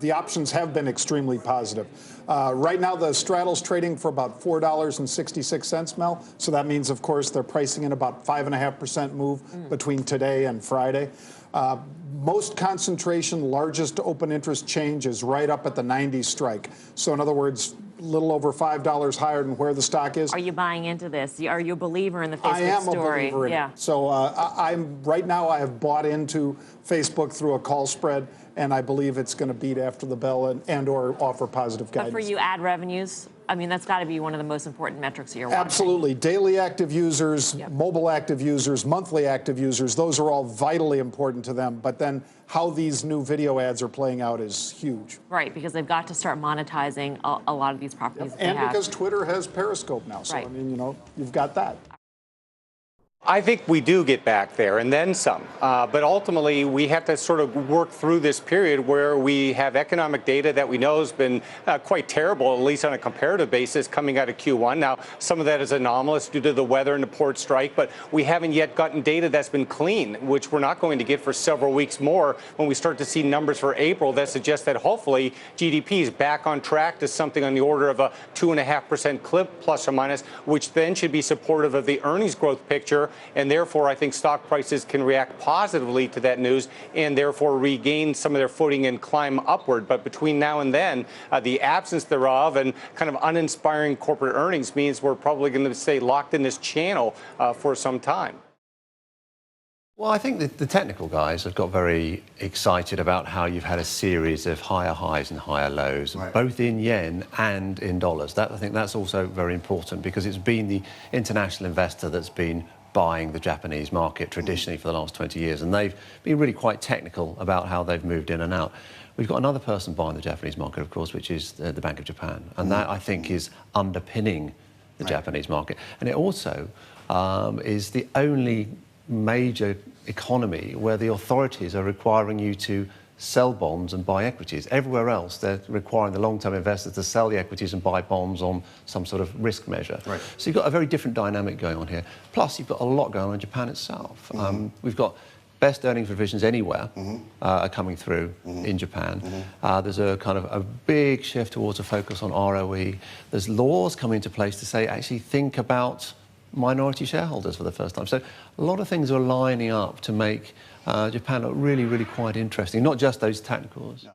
The options have been extremely positive. Right now, the straddle's trading for about $4.66, Mel. So that means, of course, they're pricing in about 5.5% move between today and Friday. Most concentration, largest open interest change is right up at the 90 strike. So in other words, a little over $5 higher than where the stock is. Are you buying into this? Are you a believer in the Facebook story? I am a believer in it. So right now I have bought into Facebook through a call spread, and I believe it's going to beat after the bell and or offer positive guidance. But for you, ad revenues, I mean, that's got to be one of the most important metrics you're watching. Absolutely. Daily active users, mobile active users, monthly active users, those are all vitally important to them. But then how these new video ads are playing out is huge. Right, because they've got to start monetizing a lot of these properties. And because Twitter has Periscope now. So, I mean, you know, you've got that. I think we do get back there and then some. But ultimately, we have to sort of work through this period where we have economic data that we know has been quite terrible, at least on a comparative basis, coming out of Q1. Now, some of that is anomalous due to the weather and the port strike, but we haven't yet gotten data that's been clean, which we're not going to get for several weeks more when we start to see numbers for April that suggest that hopefully GDP is back on track to something on the order of a 2.5% clip, plus or minus, which then should be supportive of the earnings growth picture. And therefore, I think stock prices can react positively to that news and therefore regain some of their footing and climb upward. But between now and then, the absence thereof and kind of uninspiring corporate earnings means we're probably going to stay locked in this channel for some time. Well, I think the technical guys have got very excited about how you've had a series of higher highs and higher lows, both in yen and in dollars. I think that's also very important because it's been the international investor that's been buying the Japanese market traditionally for the last 20 years, and they've been really quite technical about how they've moved in and out. We've got another person buying the Japanese market, of course, which is the Bank of Japan, and that, I think, is underpinning the Japanese market. And it also is the only major economy where the authorities are requiring you to sell bonds and buy equities. Everywhere else, they're requiring the long-term investors to sell the equities and buy bonds on some sort of risk measure. So you've got a very different dynamic going on here. Plus, you've got a lot going on in Japan itself. We've got best earnings revisions anywhere are coming through in Japan. There's a kind of a big shift towards a focus on ROE. There's laws coming into place to say, actually think about minority shareholders for the first time. So a lot of things are lining up to make Japan look really, really quite interesting, not just those technicals.